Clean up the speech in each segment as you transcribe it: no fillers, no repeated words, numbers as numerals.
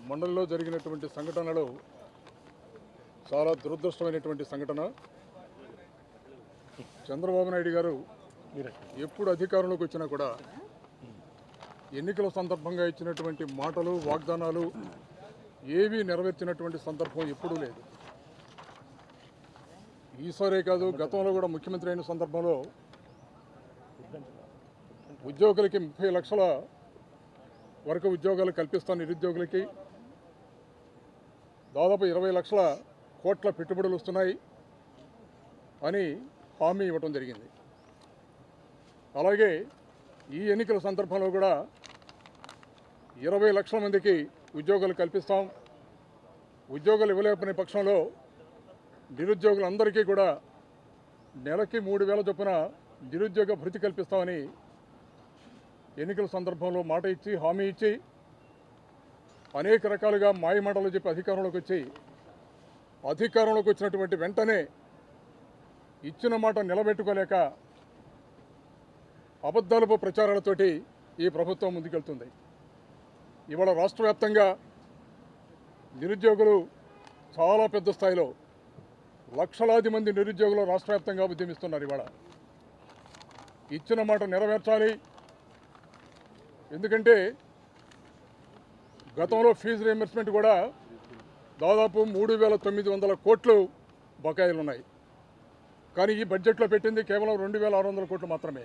మండలిలో జరిగినటువంటి సంఘటనలు చాలా దురదృష్టమైనటువంటి సంఘటన. చంద్రబాబు నాయుడు గారు ఎప్పుడు అధికారంలోకి వచ్చినా కూడా ఎన్నికల సందర్భంగా ఇచ్చినటువంటి మాటలు, వాగ్దానాలు ఏవీ నెరవేర్చినటువంటి సందర్భం ఎప్పుడూ లేదు. ఈసారే కాదు, గతంలో కూడా ముఖ్యమంత్రి అయిన సందర్భంలో ఉద్యోగులకి 30 లక్షల వరకు ఉద్యోగాలు కల్పిస్తాను, నిరుద్యోగులకి దాదాపు 20 లక్షల కోట్ల పెట్టుబడులు వస్తున్నాయి అని హామీ ఇవ్వటం జరిగింది. అలాగే ఈ ఎన్నికల సందర్భంలో కూడా 20 లక్షల మందికి ఉద్యోగాలు కల్పిస్తాం, ఉద్యోగాలు ఇవ్వలేకపోయిన పక్షంలో నిరుద్యోగులందరికీ కూడా నెలకి 3,000 చొప్పున నిరుద్యోగ భృతి కల్పిస్తామని ఎన్నికల సందర్భంలో మాట ఇచ్చి, హామీ ఇచ్చి, అనేక రకాలుగా మాయమాటలు చెప్పి అధికారంలోకి వచ్చినటువంటి వెంటనే ఇచ్చిన మాట నిలబెట్టుకోలేక అబద్ధాలపు ప్రచారాలతోటి ఈ ప్రభుత్వం ముందుకెళ్తుంది. ఇవాళ రాష్ట్ర వ్యాప్తంగా నిరుద్యోగులు చాలా పెద్ద స్థాయిలో లక్షలాది మంది నిరుద్యోగులు రాష్ట్ర వ్యాప్తంగా ఉద్యమిస్తున్నారు. ఇవాళ ఇచ్చిన మాట నెరవేర్చాలి. ఎందుకంటే గతంలో ఫీజు రీయింబర్స్మెంట్ కూడా దాదాపు 3,900 కోట్లు బకాయిలు ఉన్నాయి. కానీ ఈ బడ్జెట్లో పెట్టింది కేవలం 2,600 కోట్లు మాత్రమే.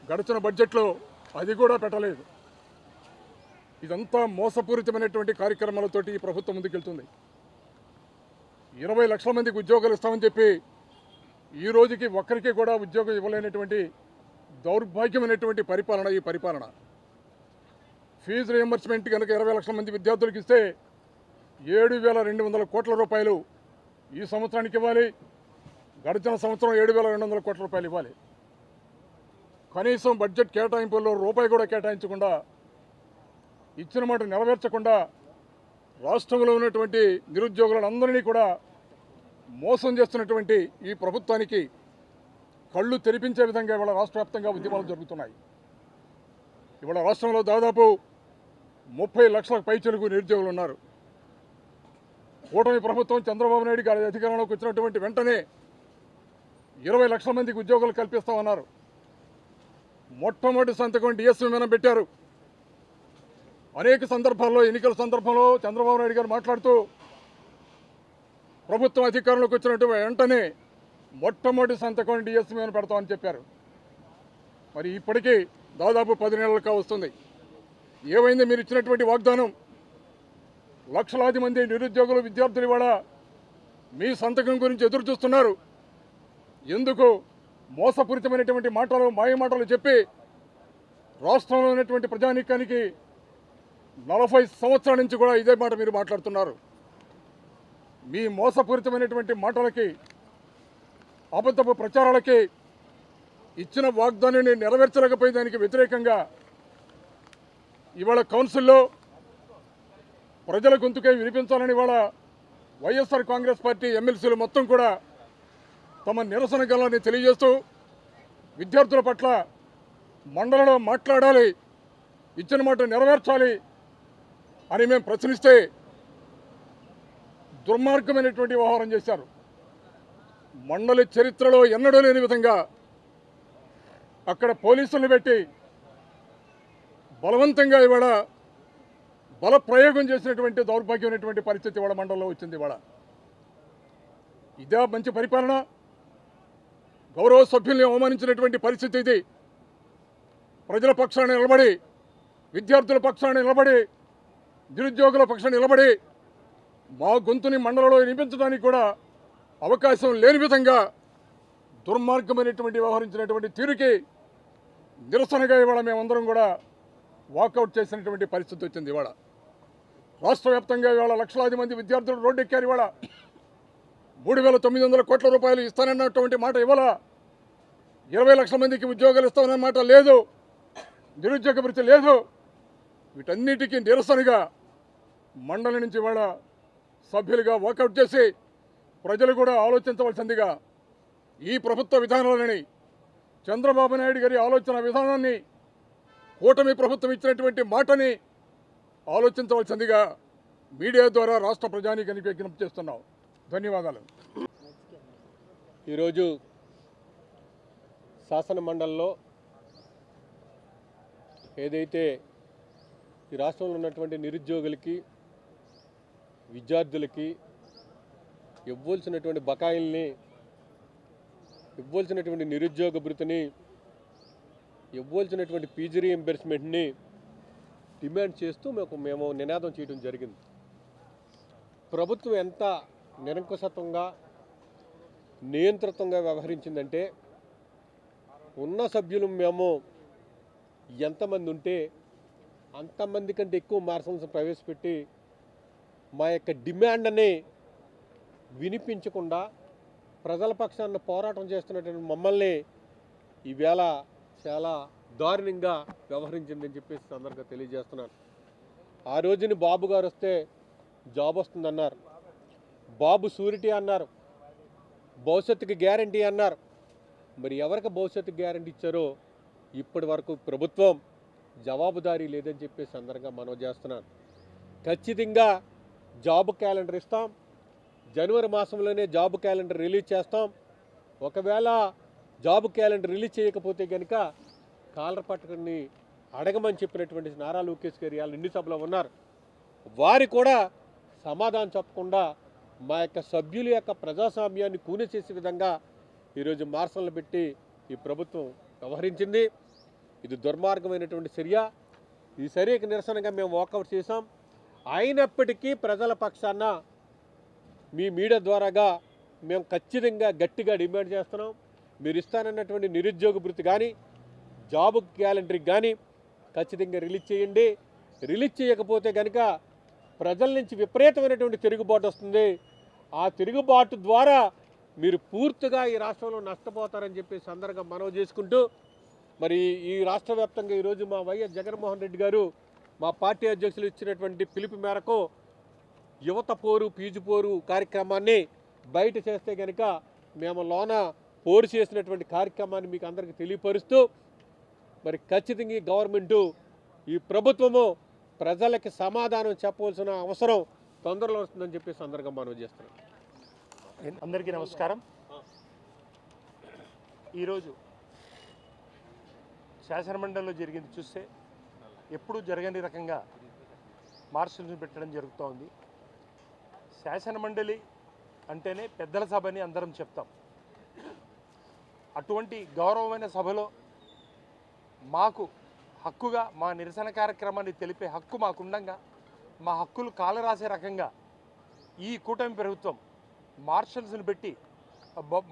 గడిచిన బడ్జెట్లో అది కూడా పెట్టలేదు. ఇదంతా మోసపూరితమైనటువంటి కార్యక్రమాలతోటి ఈ ప్రభుత్వం ముందుకెళ్తుంది. 20 లక్షల మందికి ఉద్యోగాలు ఇస్తామని చెప్పి ఈ రోజుకి ఒక్కరికి కూడా ఉద్యోగం ఇవ్వలేనటువంటి దౌర్భాగ్యమైనటువంటి పరిపాలన ఈ పరిపాలన. ఫీజు రీయింబర్స్మెంట్ కనుక 20 లక్షల మంది విద్యార్థులకు ఇస్తే 7,200 కోట్ల రూపాయలు ఈ సంవత్సరానికి ఇవ్వాలి. గడిచిన సంవత్సరం 7,200 కోట్ల రూపాయలు ఇవ్వాలి. కనీసం బడ్జెట్ కేటాయింపుల్లో రూపాయి కూడా కేటాయించకుండా, ఇచ్చిన మాట నెరవేర్చకుండా రాష్ట్రంలో ఉన్నటువంటి నిరుద్యోగులందరినీ కూడా మోసం చేస్తున్నటువంటి ఈ ప్రభుత్వానికి కళ్ళు తెరిపించే విధంగా ఇవాళ రాష్ట్ర వ్యాప్తంగా ఉద్యమాలు జరుగుతున్నాయి. ఇవాళ రాష్ట్రంలో దాదాపు 30 లక్షల పైచిలుకు నిరుద్యోగులు ఉన్నారు. కూటమి ప్రభుత్వం చంద్రబాబు నాయుడు గారి అధికారంలోకి వచ్చినటువంటి వెంటనే 20 లక్షల మందికి ఉద్యోగాలు కల్పిస్తామన్నారు. మొట్టమొదటి సంతకం డిఎస్సీ మీద పెట్టారు. అనేక సందర్భాల్లో, ఎన్నికల సందర్భంలో చంద్రబాబు నాయుడు గారు మాట్లాడుతూ ప్రభుత్వం అధికారంలోకి వచ్చినటువంటి వెంటనే మొట్టమొదటి సంతకం డిఎస్సీ మీద పెడతామని చెప్పారు. మరి ఇప్పటికీ దాదాపు 10 నెలలుగా వస్తుంది. ఏమైంది మీరు ఇచ్చినటువంటి వాగ్దానం? లక్షలాది మంది నిరుద్యోగులు, విద్యార్థులు ఇవాళ మీ సంతకం గురించి ఎదురు చూస్తున్నారు. ఎందుకు మోసపూరితమైనటువంటి మాటలు, మాయ మాటలు చెప్పి రాష్ట్రంలో ఉన్నటువంటి ప్రజానీకానికి 40 సంవత్సరాల నుంచి కూడా ఇదే మాట మీరు మాట్లాడుతున్నారు. మీ మోసపూరితమైనటువంటి మాటలకి, అబద్ధపు ప్రచారాలకి, ఇచ్చిన వాగ్దానాన్ని నెరవేర్చలేకపోయే దానికి వ్యతిరేకంగా ఇవాళ కౌన్సిల్లో ప్రజల గొంతుకై వినిపించాలని ఇవాళ వైఎస్ఆర్ కాంగ్రెస్ పార్టీ ఎమ్మెల్సీలు మొత్తం కూడా తమ నిరసన గలాన్ని తెలియజేస్తూ విద్యార్థుల పట్ల మండలిలో మాట్లాడాలి, ఇచ్చిన మాట నెరవేర్చాలి అని మేము ప్రశ్నిస్తే దుర్మార్గమైనటువంటి వ్యవహారం చేశారు. మండలి చరిత్రలో ఎన్నడూ లేని విధంగా అక్కడ పోలీసులను పెట్టి బలవంతంగా ఇవాళ బల ప్రయోగం చేసినటువంటి దౌర్భాగ్యమైనటువంటి పరిస్థితి ఇవాళ మండలంలో వచ్చింది. ఇవాళ ఇదే మంచి పరిపాలన? గౌరవ సభ్యుల్ని అవమానించినటువంటి పరిస్థితి ఇది. ప్రజల పక్షాన నిలబడి, విద్యార్థుల పక్షాన నిలబడి, నిరుద్యోగుల పక్షాన నిలబడి మా గొంతుని మండలంలో వినిపించడానికి కూడా అవకాశం లేని విధంగా దుర్మార్గమైనటువంటి వ్యవహరించినటువంటి తీరుకి నిరసనగా ఇవాళ మేమందరం కూడా వాకౌట్ చేసినటువంటి పరిస్థితి వచ్చింది. ఇవాళ రాష్ట్ర వ్యాప్తంగా ఇవాళ లక్షలాది మంది విద్యార్థులు రోడ్డెక్కారు. ఇవాళ 3,900 కోట్ల రూపాయలు ఇస్తానన్నటువంటి మాట ఇవాళ 20 లక్షల మందికి ఉద్యోగాలు ఇస్తామన్న మాట లేదు, నిరుద్యోగ భృతి లేదు. వీటన్నిటికీ నిరసనగా మండలి నుంచి ఇవాళ సభ్యులుగా వాకౌట్ చేసి ప్రజలు కూడా ఆలోచించవలసిందిగా ఈ ప్రభుత్వ విధానాలని, చంద్రబాబు నాయుడు గారి ఆలోచన విధానాన్ని కూటమి ప్రభుత్వం ఇచ్చినటువంటి మాటని ఆలోచించవలసిందిగా మీడియా ద్వారా రాష్ట్ర ప్రజానీకానికి విజ్ఞప్తి చేస్తున్నాం. ధన్యవాదాలు. ఈరోజు శాసన మండలిలో ఏదైతే ఈ రాష్ట్రంలో ఉన్నటువంటి నిరుద్యోగులకి, విద్యార్థులకి ఇవ్వాల్సినటువంటి బకాయిల్ని, ఇవ్వాల్సినటువంటి నిరుద్యోగ భృతిని, ఇవ్వాల్సినటువంటి పీజీ రీయింబర్స్మెంట్ని డిమాండ్ చేస్తూ మేము నినాదం చేయడం జరిగింది. ప్రభుత్వం ఎంత నిరంకుశత్వంగా, నియంత్రితంగా వ్యవహరించిందంటే, ఉన్న సభ్యులు మేము ఎంతమంది ఉంటే అంతమంది కంటే ఎక్కువ మార్షల్స్ ప్రవేశపెట్టి మా యొక్క డిమాండ్ని వినిపించకుండా ప్రజల పక్షాన పోరాటం చేస్తున్నటువంటి మమ్మల్ని ఈవేళ చాలా దారుణంగా వ్యవహరించిందని చెప్పేసి సందర్భంగా తెలియజేస్తున్నాను. ఆ రోజుని బాబు గారు వస్తే జాబ్ వస్తుందన్నారు, బాబు షూరిటీ అన్నారు, భవిష్యత్తుకి గ్యారంటీ అన్నారు. మరి ఎవరికి భవిష్యత్తుకి గ్యారంటీ ఇచ్చారో ఇప్పటి వరకు ప్రభుత్వం జవాబుదారీ లేదని చెప్పేసి సందర్భంగా మనవి చేస్తున్నాను. ఖచ్చితంగా జాబ్ క్యాలెండర్ ఇస్తాం, జనవరి మాసంలోనే జాబ్ క్యాలెండర్ రిలీజ్ చేస్తాం. ఒకవేళ జాబ్ క్యాలెండర్ రిలీజ్ చేయకపోతే కనుక కాలర్ పట్టుకుని అడగమని చెప్పినటువంటి నారా లోకేష్ గారు వాళ్ళు ఎన్ని సభలో ఉన్నారు, వారి కూడా సమాధానం చెప్పకుండా మా యొక్క సభ్యుల యొక్క ప్రజాస్వామ్యాన్ని కూనిచేసే విధంగా ఈరోజు మార్షల్ని పెట్టి ఈ ప్రభుత్వం వ్యవహరించింది. ఇది దుర్మార్గమైనటువంటి చర్య. ఈ చర్యకు నిరసనగా మేము వాకౌట్ చేశాం. అయినప్పటికీ ప్రజల పక్షాన మీ మీడియా ద్వారాగా మేము ఖచ్చితంగా గట్టిగా డిమాండ్ చేస్తున్నాం. మీరు ఇస్తానన్నటువంటి నిరుద్యోగ భృతి కానీ, జాబ్ క్యాలెండర్కి కానీ ఖచ్చితంగా రిలీజ్ చేయండి. రిలీజ్ చేయకపోతే కనుక ప్రజల నుంచి విపరీతమైనటువంటి తిరుగుబాటు వస్తుంది. ఆ తిరుగుబాటు ద్వారా మీరు పూర్తిగా ఈ రాష్ట్రంలో నష్టపోతారని చెప్పి సందర్భంగా మనవి చేసుకుంటూ, మరి ఈ రాష్ట్ర వ్యాప్తంగా ఈరోజు మా వైఎస్ జగన్మోహన్ రెడ్డి గారు మా పార్టీ అధ్యక్షులు ఇచ్చినటువంటి పిలుపు మేరకు యువత పోరు, పీజు పోరు కార్యక్రమాన్ని బయట చేస్తే కనుక మేము లోన పోరు చేసినటువంటి కార్యక్రమాన్ని మీకు అందరికీ తెలియపరుస్తూ, మరి ఖచ్చితంగా ఈ గవర్నమెంటు, ఈ ప్రభుత్వము ప్రజలకి సమాధానం చెప్పవలసిన అవసరం తొందరలో వస్తుందని చెప్పి సందర్భంగా మనవి చేస్తున్నాం. అందరికీ నమస్కారం. ఈరోజు శాసనమండలిలో జరిగింది చూస్తే ఎప్పుడూ జరగని రకంగా మార్షల్స్ని పెట్టడం జరుగుతోంది. శాసనమండలి అంటేనే పెద్దల సభ అని అందరం చెప్తాం. అటువంటి గౌరవమైన సభలో మాకు హక్కుగా మా నిరసన కార్యక్రమాన్ని తెలిపే హక్కు మాకుండగా మా హక్కులు కాలరాసే రకంగా ఈ కూటమి ప్రభుత్వం మార్షల్స్ని పెట్టి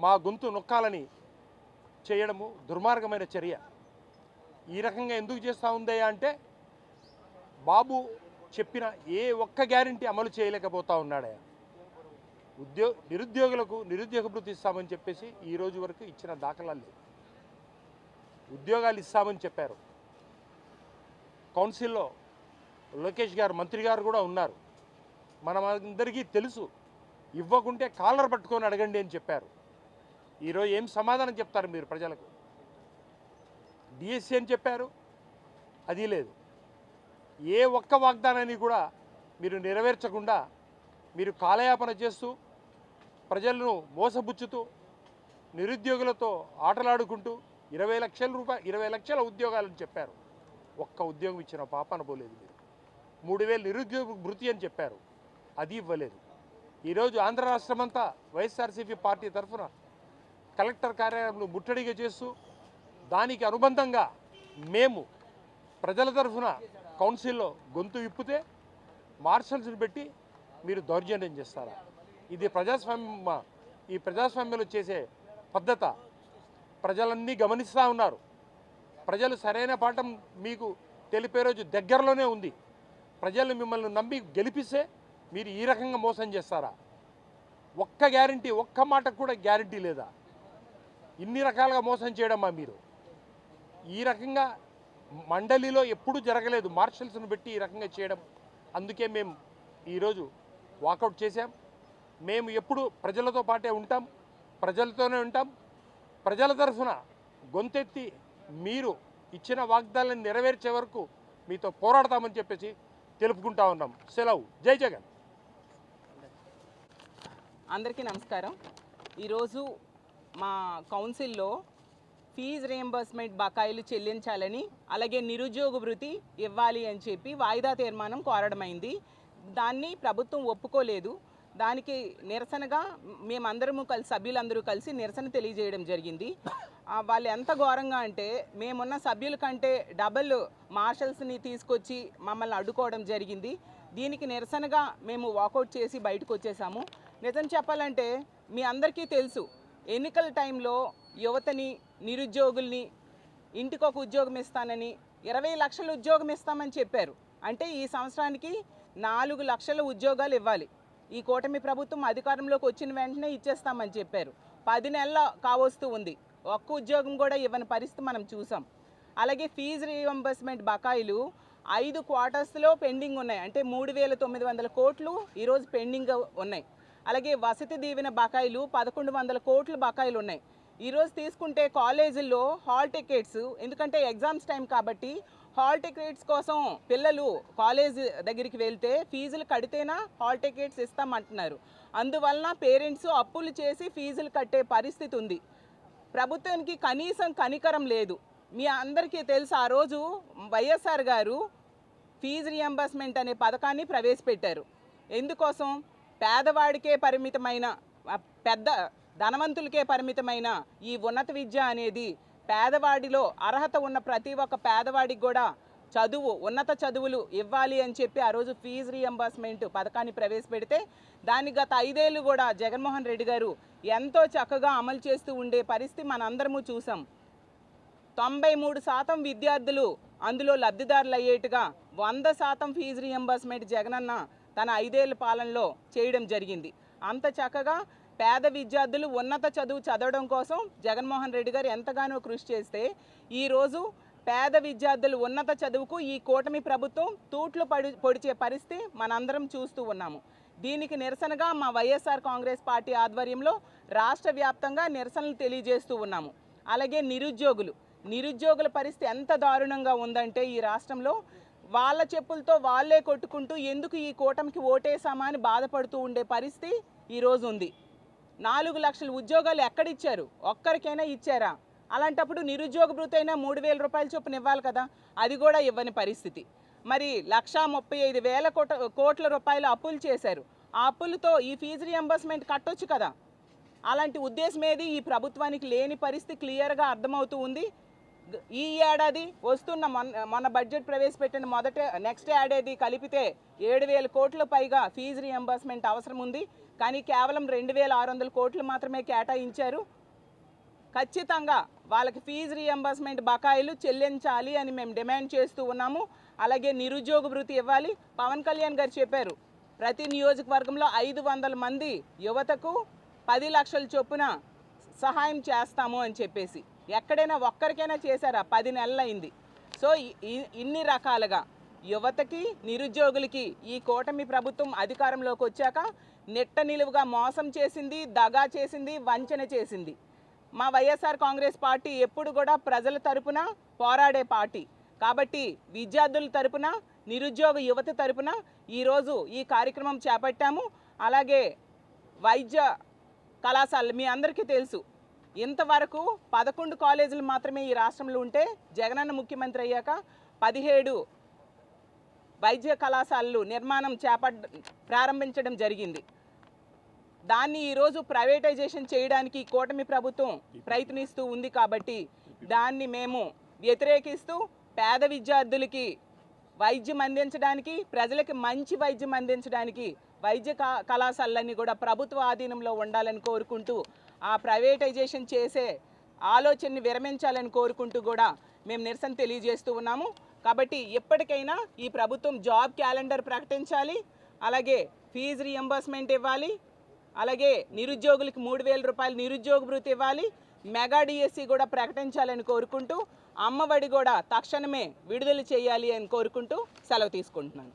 మా గొంతు నొక్కాలని చేయడము దుర్మార్గమైన చర్య. ఈ రకంగా ఎందుకు చేస్తూ ఉందయ్యా అంటే, బాబు చెప్పిన ఏ ఒక్క గ్యారెంటీ అమలు చేయలేకపోతా ఉన్నాడయ్యా. నిరుద్యోగులకు నిరుద్యోగ భృతి ఇస్తామని చెప్పేసి ఈ రోజు వరకు ఇచ్చిన దాఖలాలు లేవు. ఉద్యోగాలు ఇస్తామని చెప్పారు. కౌన్సిల్లో లోకేష్ గారు, మంత్రి గారు కూడా ఉన్నారు. మనమందరికీ తెలుసు, ఇవ్వకుంటే కాలర్ పట్టుకొని అడగండి అని చెప్పారు. ఈరోజు ఏం సమాధానం చెప్తారు మీరు ప్రజలకు? డిఎస్సి అని చెప్పారు, అది లేదు. ఏ ఒక్క వాగ్దానాన్ని కూడా మీరు నెరవేర్చకుండా మీరు కాలయాపన చేస్తూ, ప్రజలను మోసబుచ్చుతూ, నిరుద్యోగులతో ఆటలాడుకుంటూ 20 లక్షల ఉద్యోగాలని చెప్పారు. ఒక్క ఉద్యోగం ఇచ్చిన పాపన పోలేదు. మీరు 3000 నిరుద్యోగ భృతి అని చెప్పారు, అది ఇవ్వలేదు. ఈరోజు ఆంధ్ర రాష్ట్రమంతా వైఎస్ఆర్సీపీ పార్టీ తరఫున కలెక్టర్ కార్యాలయంలో ముట్టడిగా చేస్తూ, దానికి అనుబంధంగా మేము ప్రజల తరఫున కౌన్సిల్లో గొంతు విప్పితే మార్షల్స్ని పెట్టి మీరు దౌర్జన్యం చేస్తారా? ఇది ఈ ప్రజాస్వామ్యంలో చేసే పద్ధత. ప్రజలన్నీ గమనిస్తూ ఉన్నారు. ప్రజలు సరైన పాఠం మీకు తెలిపే రోజు దగ్గరలోనే ఉంది. ప్రజలు మిమ్మల్ని నమ్మి గెలిపిస్తే మీరు ఈ రకంగా మోసం చేస్తారా? ఒక్క గ్యారంటీ, ఒక్క మాటకు కూడా గ్యారంటీ లేదా? ఇన్ని రకాలుగా మోసం చేయడమా మీరు? ఈ రకంగా మండలిలో ఎప్పుడూ జరగలేదు మార్షల్స్ను పెట్టి ఈ రకంగా చేయడం. అందుకే మేము ఈరోజు వాకౌట్ చేశాం. మేము ఎప్పుడు ప్రజలతో పాటే ఉంటాం, ప్రజలతోనే ఉంటాం. ప్రజల తరఫున గొంతెత్తి మీరు ఇచ్చిన వాగ్దానాలను నెరవేర్చే వరకు మీతో పోరాడతామని చెప్పేసి తెలుపుకుంటా ఉన్నాం. సెలవు. జై జగన్. అందరికీ నమస్కారం. ఈరోజు మా కౌన్సిల్లో ఫీజు రియంబర్స్మెంట్ బకాయిలు చెల్లించాలని, అలాగే నిరుద్యోగ భృతి ఇవ్వాలి అని చెప్పి వాయిదా తీర్మానం కోరడమైంది. దాన్ని ప్రభుత్వం ఒప్పుకోలేదు. దానికి నిరసనగా మేమందరము కలిసి, సభ్యులందరూ కలిసి నిరసన తెలియజేయడం జరిగింది. వాళ్ళు ఎంత ఘోరంగా అంటే, మేమున్న సభ్యుల కంటే డబల్ మార్షల్స్ని తీసుకొచ్చి మమ్మల్ని అడ్డుకోవడం జరిగింది. దీనికి నిరసనగా మేము వాకౌట్ చేసి బయటకు వచ్చేసాము. నిజం చెప్పాలంటే మీ అందరికీ తెలుసు, ఎన్నికల టైంలో యువతని, నిరుద్యోగుల్ని ఇంటికి ఒక ఉద్యోగం ఇస్తానని 20 లక్షల ఉద్యోగం ఇస్తామని చెప్పారు. అంటే ఈ సంవత్సరానికి 4 లక్షల ఉద్యోగాలు ఇవ్వాలి. ఈ కూటమి ప్రభుత్వం అధికారంలోకి వచ్చిన వెంటనే ఇచ్చేస్తామని చెప్పారు. 10 నెలలు కావస్తూ ఉంది, ఒక్క ఉద్యోగం కూడా ఇవ్వని పరిస్థితి మనం చూసాం. అలాగే ఫీజు రీఎంబర్స్మెంట్ బకాయిలు 5 క్వార్టర్స్లో పెండింగ్ ఉన్నాయి. అంటే 3,900 కోట్లు ఈరోజు పెండింగ్ ఉన్నాయి. అలాగే వసతి దీవెన బకాయిలు 1,100 కోట్లు బకాయిలు ఉన్నాయి. ఈరోజు తీసుకుంటే కాలేజీల్లో హాల్ టికెట్స్, ఎందుకంటే ఎగ్జామ్స్ టైం కాబట్టి హాల్ టికెట్స్ కోసం పిల్లలు కాలేజ్ దగ్గరికి వెళ్తే ఫీజులు కడితేనా హాల్ టికెట్స్ ఇస్తామంటున్నారు. అందువలన పేరెంట్స్ అప్పులు చేసి ఫీజులు కట్టే పరిస్థితి ఉంది. ప్రభుత్వానికి కనీసం కనికరం లేదు. మీ అందరికీ తెలుసు, ఆ రోజు వైఎస్ఆర్ గారు ఫీజు రియంబర్స్మెంట్ అనే పథకాన్ని ప్రవేశపెట్టారు. ఎందుకోసం? పేదవాడికే పరిమితమైన, పెద్ద ధనవంతులకే పరిమితమైన ఈ ఉన్నత విద్య అనేది పేదవాడిలో అర్హత ఉన్న ప్రతి ఒక్క పేదవాడికి కూడా చదువు, ఉన్నత చదువులు ఇవ్వాలి అని చెప్పి ఆ రోజు ఫీజు రియంబర్స్మెంట్ పథకాన్ని ప్రవేశపెడితే దాన్ని గత 5 ఏళ్ళు కూడా జగన్మోహన్ రెడ్డి గారు ఎంతో చక్కగా అమలు చేస్తూ ఉండే పరిస్థితి మనందరము చూసాం. 93% విద్యార్థులు అందులో లబ్ధిదారులు అయ్యేట్టుగా 100% ఫీజు రియంబర్స్మెంట్ జగనన్న తన 5 ఏళ్ల పాలనలో చేయడం జరిగింది. అంత చక్కగా పేద విద్యార్థులు ఉన్నత చదువు చదవడం కోసం జగన్మోహన్ రెడ్డి గారు ఎంతగానో కృషి చేస్తే ఈరోజు పేద విద్యార్థులు ఉన్నత చదువుకు ఈ కూటమి ప్రభుత్వం తూట్లు పొడిచే పరిస్థితి మనందరం చూస్తూ ఉన్నాము. దీనికి నిరసనగా మా వైఎస్ఆర్ కాంగ్రెస్ పార్టీ ఆధ్వర్యంలో రాష్ట్ర వ్యాప్తంగా నిరసనలు తెలియజేస్తూ ఉన్నాము. అలాగే నిరుద్యోగుల పరిస్థితి ఎంత దారుణంగా ఉందంటే ఈ రాష్ట్రంలో వాళ్ళ చెప్పులతో వాళ్ళే కొట్టుకుంటూ ఎందుకు ఈ కూటమికి ఓటేసామా అని బాధపడుతూ ఉండే పరిస్థితి ఈరోజు ఉంది. 4 లక్షల ఉద్యోగాలు ఎక్కడిచ్చారు? ఒక్కరికైనా ఇచ్చారా? అలాంటప్పుడు నిరుద్యోగ భృతి అయినా 3,000 రూపాయల చొప్పున ఇవ్వాలి కదా, అది కూడా ఇవ్వని పరిస్థితి. మరి 1,35,000 కోట్ల రూపాయల అప్పులు చేశారు. ఆ అప్పులతో ఈ ఫీజు రియంబర్స్మెంట్ కట్టొచ్చు కదా. అలాంటి ఉద్దేశం ఏది ఈ ప్రభుత్వానికి లేని పరిస్థితి క్లియర్గా అర్థమవుతూ ఉంది. ఈ ఏడాది వస్తున్న మొన్న బడ్జెట్ ప్రవేశపెట్టిన నెక్స్ట్ ఏడాది కలిపితే 7,000 కోట్ల పైగా ఫీజు రియంబర్స్మెంట్ అవసరం ఉంది. కానీ కేవలం 2,600 కోట్లు మాత్రమే కేటాయించారు. ఖచ్చితంగా వాళ్ళకి ఫీజు రియంబర్స్మెంట్ బకాయిలు చెల్లించాలి అని మేము డిమాండ్ చేస్తూ ఉన్నాము. అలాగే నిరుద్యోగ భృతి ఇవ్వాలి. పవన్ కళ్యాణ్ గారు చెప్పారు, ప్రతి నియోజకవర్గంలో 500 మంది యువతకు 10 లక్షల చొప్పున సహాయం చేస్తాము అని చెప్పేసి. ఎక్కడైనా ఒక్కరికైనా చేశారా? 10 నెలలు అయింది. సో ఇన్ని రకాలుగా యువతకి, నిరుద్యోగులకి ఈ కూటమి ప్రభుత్వం అధికారంలోకి వచ్చాక నెట్ట నిలువుగా మోసం చేసింది, దగా చేసింది, వంచన చేసింది. మా వైఎస్ఆర్ కాంగ్రెస్ పార్టీ ఎప్పుడు కూడా ప్రజల తరపున పోరాడే పార్టీ కాబట్టి విద్యార్థుల తరపున, నిరుద్యోగ యువత తరపున ఈరోజు ఈ కార్యక్రమం చేపట్టాము. అలాగే వైద్య కళాశాలలు మీ అందరికీ తెలుసు, ఇంతవరకు 11 కాలేజీలు మాత్రమే ఈ రాష్ట్రంలో ఉంటే జగనన్న ముఖ్యమంత్రి అయ్యాక 17 వైద్య కళాశాలలు నిర్మాణం ప్రారంభించడం జరిగింది. దాన్ని ఈరోజు ప్రైవేటైజేషన్ చేయడానికి కూటమి ప్రభుత్వం ప్రయత్నిస్తూ ఉంది. కాబట్టి దాన్ని మేము వ్యతిరేకిస్తూ పేద విద్యార్థులకి వైద్యం అందించడానికి, ప్రజలకి మంచి వైద్యం అందించడానికి వైద్య కళాశాలన్నీ కూడా ప్రభుత్వ ఆధీనంలో ఉండాలని కోరుకుంటూ, ఆ ప్రైవేటైజేషన్ చేసే ఆలోచనని విరమించాలని కోరుకుంటూ కూడా మేము నిరసన తెలియజేస్తూ ఉన్నాము. కాబట్టి ఎప్పటికైనా ఈ ప్రభుత్వం జాబ్ క్యాలెండర్ ప్రకటించాలి, అలాగే ఫీజు రియంబర్స్మెంట్ ఇవ్వాలి, అలాగే నిరుద్యోగులకు 3,000 రూపాయలు నిరుద్యోగ భృతి ఇవ్వాలి, మెగా డిఎస్సి కూడా ప్రకటించాలని కోరుకుంటూ, అమ్మఒడి కూడా తక్షణమే విడుదల చేయాలి అని కోరుకుంటూ సెలవు తీసుకుంటున్నాను.